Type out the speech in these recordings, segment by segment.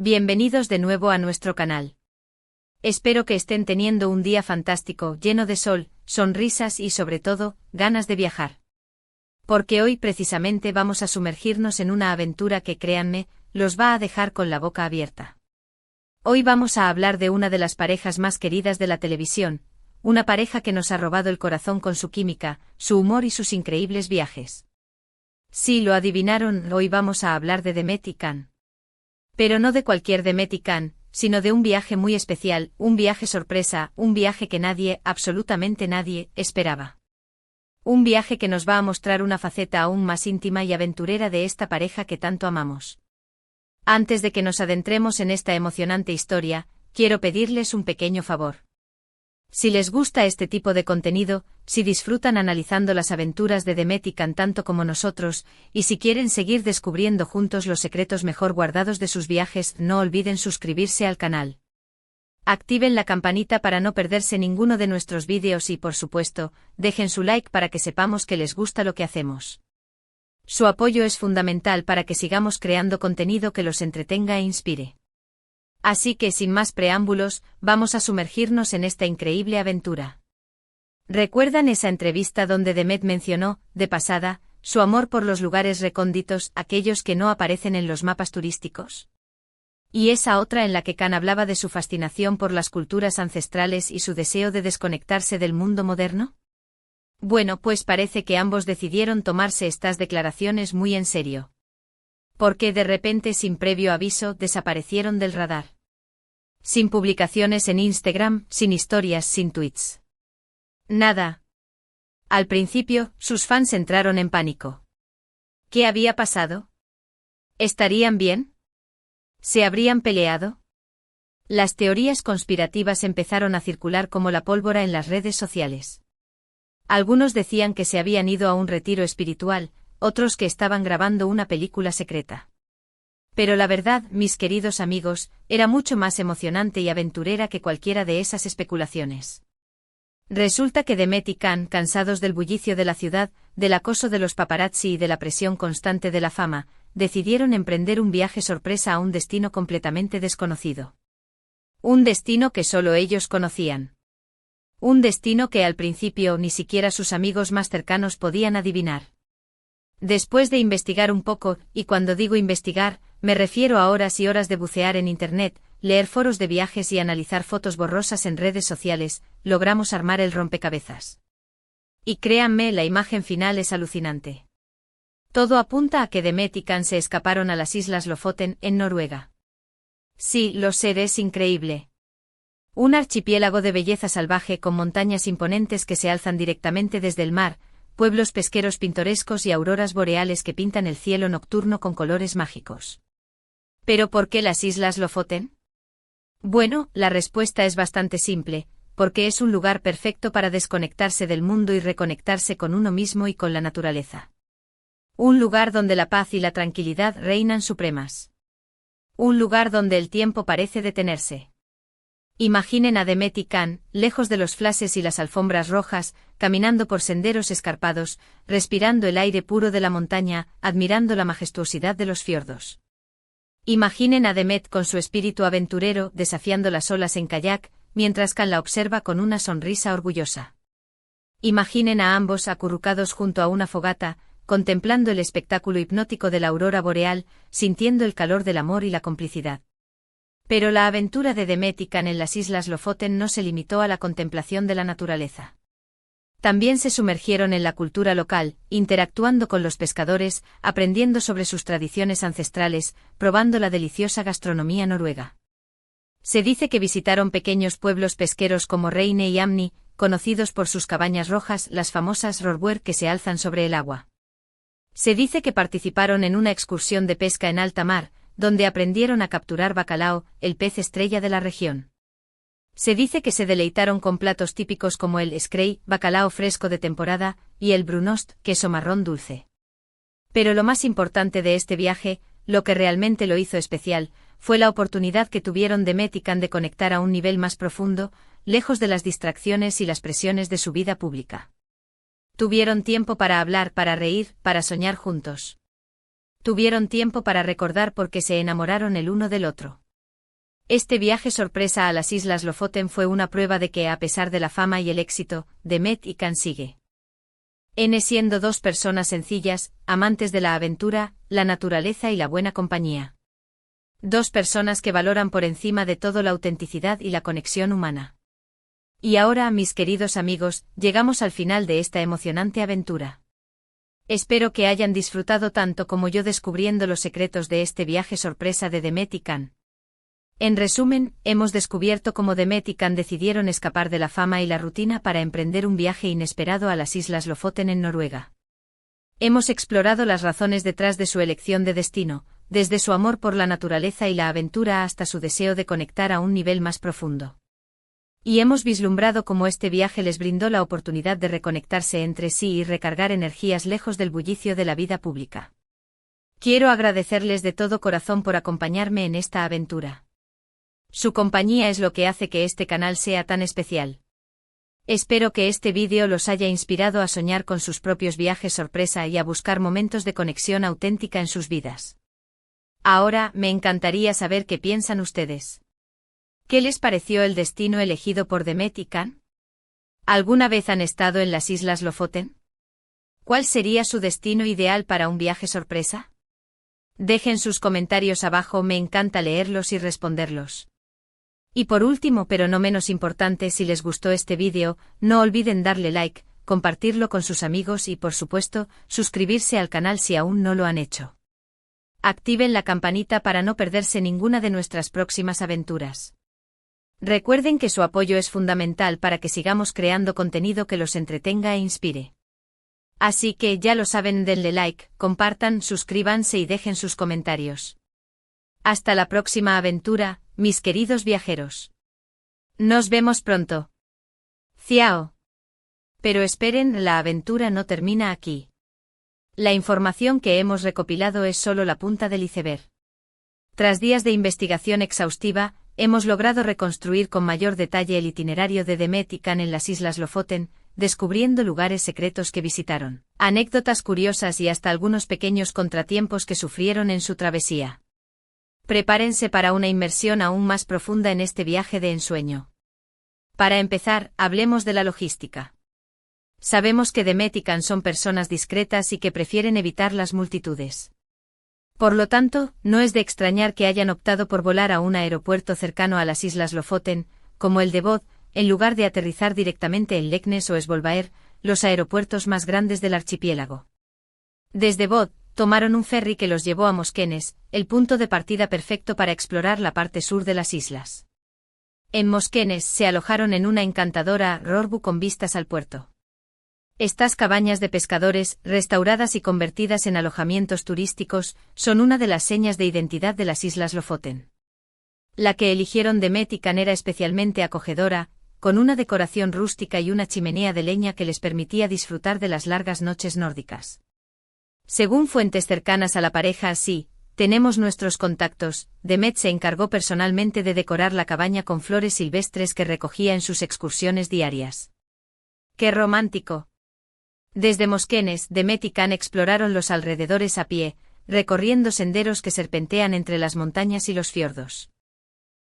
Bienvenidos de nuevo a nuestro canal. Espero que estén teniendo un día fantástico, lleno de sol, sonrisas y sobre todo, ganas de viajar. Porque hoy precisamente vamos a sumergirnos en una aventura que, créanme, los va a dejar con la boca abierta. Hoy vamos a hablar de una de las parejas más queridas de la televisión, una pareja que nos ha robado el corazón con su química, su humor y sus increíbles viajes. Sí, lo adivinaron, hoy vamos a hablar de Demet y Can. Pero no de cualquier Demet y Can, sino de un viaje muy especial, un viaje sorpresa, un viaje que nadie, absolutamente nadie, esperaba. Un viaje que nos va a mostrar una faceta aún más íntima y aventurera de esta pareja que tanto amamos. Antes de que nos adentremos en esta emocionante historia, quiero pedirles un pequeño favor. Si les gusta este tipo de contenido, si disfrutan analizando las aventuras de Demet y Can tanto como nosotros, y si quieren seguir descubriendo juntos los secretos mejor guardados de sus viajes, no olviden suscribirse al canal. Activen la campanita para no perderse ninguno de nuestros vídeos y, por supuesto, dejen su like para que sepamos que les gusta lo que hacemos. Su apoyo es fundamental para que sigamos creando contenido que los entretenga e inspire. Así que sin más preámbulos, vamos a sumergirnos en esta increíble aventura. ¿Recuerdan esa entrevista donde Demet mencionó, de pasada, su amor por los lugares recónditos, aquellos que no aparecen en los mapas turísticos? Y esa otra en la que Can hablaba de su fascinación por las culturas ancestrales y su deseo de desconectarse del mundo moderno? Bueno, pues parece que ambos decidieron tomarse estas declaraciones muy en serio. Porque de repente, sin previo aviso, desaparecieron del radar. Sin publicaciones en Instagram, sin historias, sin tweets. Nada. Al principio, sus fans entraron en pánico. ¿Qué había pasado? ¿Estarían bien? ¿Se habrían peleado? Las teorías conspirativas empezaron a circular como la pólvora en las redes sociales. Algunos decían que se habían ido a un retiro espiritual, otros que estaban grabando una película secreta. Pero la verdad, mis queridos amigos, era mucho más emocionante y aventurera que cualquiera de esas especulaciones. Resulta que Demet y Can, cansados del bullicio de la ciudad, del acoso de los paparazzi y de la presión constante de la fama, decidieron emprender un viaje sorpresa a un destino completamente desconocido. Un destino que solo ellos conocían. Un destino que al principio ni siquiera sus amigos más cercanos podían adivinar. Después de investigar un poco, y cuando digo investigar, me refiero a horas y horas de bucear en Internet, leer foros de viajes y analizar fotos borrosas en redes sociales, logramos armar el rompecabezas. Y créanme, la imagen final es alucinante. Todo apunta a que Demet y Can se escaparon a las Islas Lofoten, en Noruega. Sí, lo sé, es increíble. Un archipiélago de belleza salvaje con montañas imponentes que se alzan directamente desde el mar, pueblos pesqueros pintorescos y auroras boreales que pintan el cielo nocturno con colores mágicos. ¿Pero por qué las Islas Lofoten? Bueno, la respuesta es bastante simple, porque es un lugar perfecto para desconectarse del mundo y reconectarse con uno mismo y con la naturaleza. Un lugar donde la paz y la tranquilidad reinan supremas. Un lugar donde el tiempo parece detenerse. Imaginen a Demet y Can, lejos de los flashes y las alfombras rojas, caminando por senderos escarpados, respirando el aire puro de la montaña, admirando la majestuosidad de los fiordos. Imaginen a Demet con su espíritu aventurero, desafiando las olas en kayak, mientras Can la observa con una sonrisa orgullosa. Imaginen a ambos acurrucados junto a una fogata, contemplando el espectáculo hipnótico de la aurora boreal, sintiendo el calor del amor y la complicidad. Pero la aventura de Demet y Can en las Islas Lofoten no se limitó a la contemplación de la naturaleza. También se sumergieron en la cultura local, interactuando con los pescadores, aprendiendo sobre sus tradiciones ancestrales, probando la deliciosa gastronomía noruega. Se dice que visitaron pequeños pueblos pesqueros como Reine y Amni, conocidos por sus cabañas rojas, las famosas rorbuer que se alzan sobre el agua. Se dice que participaron en una excursión de pesca en alta mar, donde aprendieron a capturar bacalao, el pez estrella de la región. Se dice que se deleitaron con platos típicos como el skrei, bacalao fresco de temporada, y el brunost, queso marrón dulce. Pero lo más importante de este viaje, lo que realmente lo hizo especial, fue la oportunidad que tuvieron Demet y Can de conectar a un nivel más profundo, lejos de las distracciones y las presiones de su vida pública. Tuvieron tiempo para hablar, para reír, para soñar juntos. Tuvieron tiempo para recordar por qué se enamoraron el uno del otro. Este viaje sorpresa a las Islas Lofoten fue una prueba de que, a pesar de la fama y el éxito, Demet y Can sigue siendo dos personas sencillas, amantes de la aventura, la naturaleza y la buena compañía. Dos personas que valoran por encima de todo la autenticidad y la conexión humana. Y ahora, mis queridos amigos, llegamos al final de esta emocionante aventura. Espero que hayan disfrutado tanto como yo descubriendo los secretos de este viaje sorpresa de Demet y Can. En resumen, hemos descubierto cómo Demet y Can decidieron escapar de la fama y la rutina para emprender un viaje inesperado a las Islas Lofoten en Noruega. Hemos explorado las razones detrás de su elección de destino, desde su amor por la naturaleza y la aventura hasta su deseo de conectar a un nivel más profundo. Y hemos vislumbrado cómo este viaje les brindó la oportunidad de reconectarse entre sí y recargar energías lejos del bullicio de la vida pública. Quiero agradecerles de todo corazón por acompañarme en esta aventura. Su compañía es lo que hace que este canal sea tan especial. Espero que este vídeo los haya inspirado a soñar con sus propios viajes sorpresa y a buscar momentos de conexión auténtica en sus vidas. Ahora, me encantaría saber qué piensan ustedes. ¿Qué les pareció el destino elegido por Demet y Can? ¿Alguna vez han estado en las Islas Lofoten? ¿Cuál sería su destino ideal para un viaje sorpresa? Dejen sus comentarios abajo, me encanta leerlos y responderlos. Y por último, pero no menos importante, si les gustó este vídeo, no olviden darle like, compartirlo con sus amigos y, por supuesto, suscribirse al canal si aún no lo han hecho. Activen la campanita para no perderse ninguna de nuestras próximas aventuras. Recuerden que su apoyo es fundamental para que sigamos creando contenido que los entretenga e inspire. Así que ya lo saben, denle like, compartan, suscríbanse y dejen sus comentarios. Hasta la próxima aventura, mis queridos viajeros. Nos vemos pronto. Ciao. Pero esperen, la aventura no termina aquí. La información que hemos recopilado es solo la punta del iceberg. Tras días de investigación exhaustiva, hemos logrado reconstruir con mayor detalle el itinerario de Demet y Can en las Islas Lofoten, descubriendo lugares secretos que visitaron, anécdotas curiosas y hasta algunos pequeños contratiempos que sufrieron en su travesía. Prepárense para una inmersión aún más profunda en este viaje de ensueño. Para empezar, hablemos de la logística. Sabemos que Demet y Can son personas discretas y que prefieren evitar las multitudes. Por lo tanto, no es de extrañar que hayan optado por volar a un aeropuerto cercano a las Islas Lofoten, como el de Bodø, en lugar de aterrizar directamente en Leknes o Svolvær, los aeropuertos más grandes del archipiélago. Desde Bodø, tomaron un ferry que los llevó a Moskenes, el punto de partida perfecto para explorar la parte sur de las islas. En Moskenes se alojaron en una encantadora rorbu con vistas al puerto. Estas cabañas de pescadores, restauradas y convertidas en alojamientos turísticos, son una de las señas de identidad de las Islas Lofoten. La que eligieron Demet y Can era especialmente acogedora, con una decoración rústica y una chimenea de leña que les permitía disfrutar de las largas noches nórdicas. Según fuentes cercanas a la pareja, sí, tenemos nuestros contactos, Demet se encargó personalmente de decorar la cabaña con flores silvestres que recogía en sus excursiones diarias. ¡Qué romántico! Desde Moskenes, Demet y Can exploraron los alrededores a pie, recorriendo senderos que serpentean entre las montañas y los fiordos.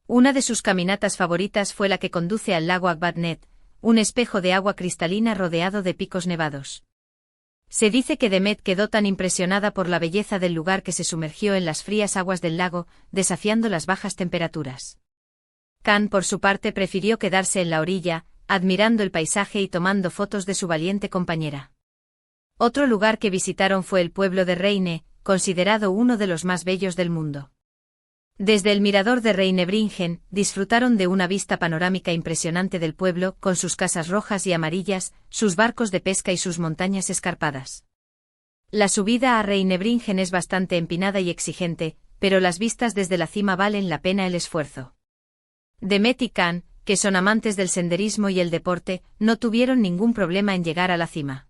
Una de sus caminatas favoritas fue la que conduce al lago Akvatnet, un espejo de agua cristalina rodeado de picos nevados. Se dice que Demet quedó tan impresionada por la belleza del lugar que se sumergió en las frías aguas del lago, desafiando las bajas temperaturas. Can, por su parte, prefirió quedarse en la orilla, admirando el paisaje y tomando fotos de su valiente compañera. Otro lugar que visitaron fue el pueblo de Reine, considerado uno de los más bellos del mundo. Desde el mirador de Reinebringen, disfrutaron de una vista panorámica impresionante del pueblo, con sus casas rojas y amarillas, sus barcos de pesca y sus montañas escarpadas. La subida a Reinebringen es bastante empinada y exigente, pero las vistas desde la cima valen la pena el esfuerzo. Demet y Can, que son amantes del senderismo y el deporte, no tuvieron ningún problema en llegar a la cima.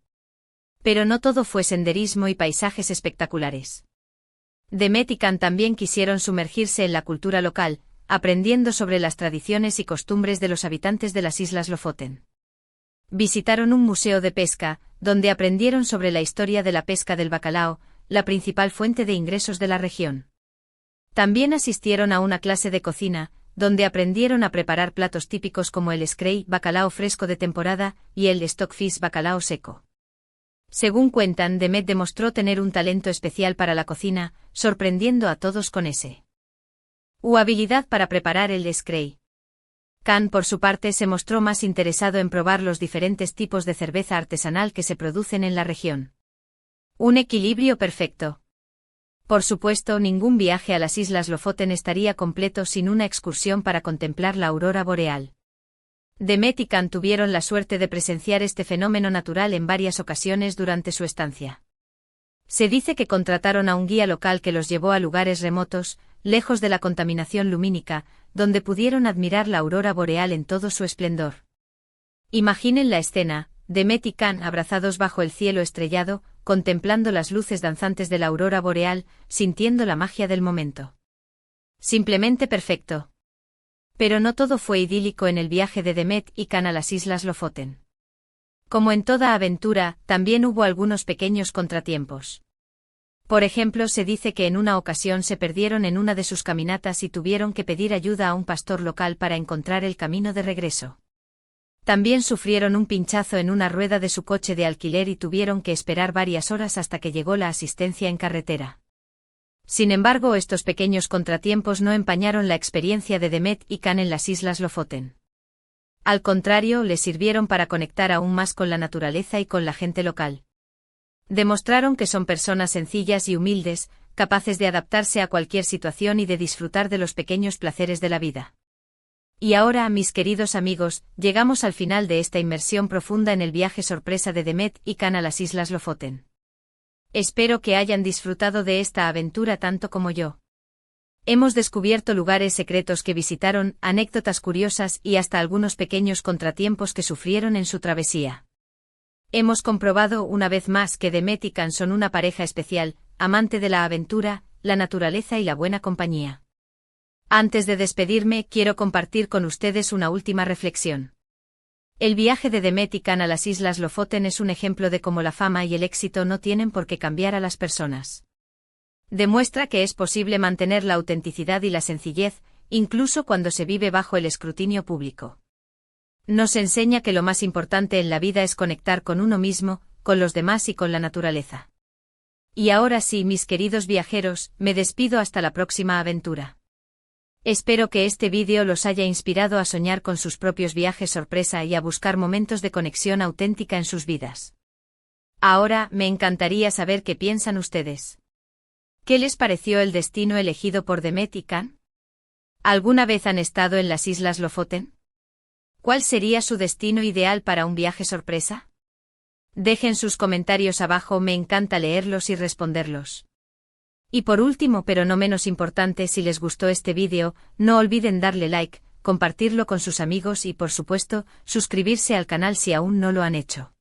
Pero no todo fue senderismo y paisajes espectaculares. Demet y Can también quisieron sumergirse en la cultura local, aprendiendo sobre las tradiciones y costumbres de los habitantes de las Islas Lofoten. Visitaron un museo de pesca, donde aprendieron sobre la historia de la pesca del bacalao, la principal fuente de ingresos de la región. También asistieron a una clase de cocina, donde aprendieron a preparar platos típicos como el scray, bacalao fresco de temporada, y el stockfish, bacalao seco. Según cuentan, Demet demostró tener un talento especial para la cocina, sorprendiendo a todos con su habilidad para preparar el scray. Khan, por su parte, se mostró más interesado en probar los diferentes tipos de cerveza artesanal que se producen en la región. Un equilibrio perfecto. Por supuesto, ningún viaje a las Islas Lofoten estaría completo sin una excursión para contemplar la aurora boreal. Demet y Khan tuvieron la suerte de presenciar este fenómeno natural en varias ocasiones durante su estancia. Se dice que contrataron a un guía local que los llevó a lugares remotos, lejos de la contaminación lumínica, donde pudieron admirar la aurora boreal en todo su esplendor. Imaginen la escena: Demet y Khan abrazados bajo el cielo estrellado, contemplando las luces danzantes de la aurora boreal, sintiendo la magia del momento. Simplemente perfecto. Pero no todo fue idílico en el viaje de Demet y Khan a las Islas Lofoten. Como en toda aventura, también hubo algunos pequeños contratiempos. Por ejemplo, se dice que en una ocasión se perdieron en una de sus caminatas y tuvieron que pedir ayuda a un pastor local para encontrar el camino de regreso. También sufrieron un pinchazo en una rueda de su coche de alquiler y tuvieron que esperar varias horas hasta que llegó la asistencia en carretera. Sin embargo, estos pequeños contratiempos no empañaron la experiencia de Demet y Khan en las Islas Lofoten. Al contrario, les sirvieron para conectar aún más con la naturaleza y con la gente local. Demostraron que son personas sencillas y humildes, capaces de adaptarse a cualquier situación y de disfrutar de los pequeños placeres de la vida. Y ahora, mis queridos amigos, llegamos al final de esta inmersión profunda en el viaje sorpresa de Demet y Khan a las Islas Lofoten. Espero que hayan disfrutado de esta aventura tanto como yo. Hemos descubierto lugares secretos que visitaron, anécdotas curiosas y hasta algunos pequeños contratiempos que sufrieron en su travesía. Hemos comprobado una vez más que Demet y Khan son una pareja especial, amante de la aventura, la naturaleza y la buena compañía. Antes de despedirme, quiero compartir con ustedes una última reflexión. El viaje de Demet y Khan a las Islas Lofoten es un ejemplo de cómo la fama y el éxito no tienen por qué cambiar a las personas. Demuestra que es posible mantener la autenticidad y la sencillez, incluso cuando se vive bajo el escrutinio público. Nos enseña que lo más importante en la vida es conectar con uno mismo, con los demás y con la naturaleza. Y ahora sí, mis queridos viajeros, me despido hasta la próxima aventura. Espero que este vídeo los haya inspirado a soñar con sus propios viajes sorpresa y a buscar momentos de conexión auténtica en sus vidas. Ahora, me encantaría saber qué piensan ustedes. ¿Qué les pareció el destino elegido por Demet y Khan? ¿Alguna vez han estado en las Islas Lofoten? ¿Cuál sería su destino ideal para un viaje sorpresa? Dejen sus comentarios abajo, me encanta leerlos y responderlos. Y por último, pero no menos importante, si les gustó este vídeo, no olviden darle like, compartirlo con sus amigos y, por supuesto, suscribirse al canal si aún no lo han hecho.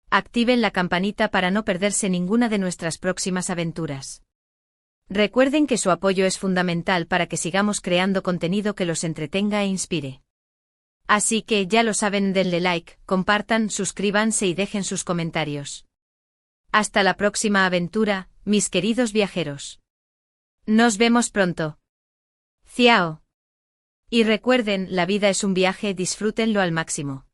Activen la campanita para no perderse ninguna de nuestras próximas aventuras. Recuerden que su apoyo es fundamental para que sigamos creando contenido que los entretenga e inspire. Así que ya lo saben, denle like, compartan, suscríbanse y dejen sus comentarios. Hasta la próxima aventura, mis queridos viajeros. Nos vemos pronto. Ciao. Y recuerden, la vida es un viaje, disfrútenlo al máximo.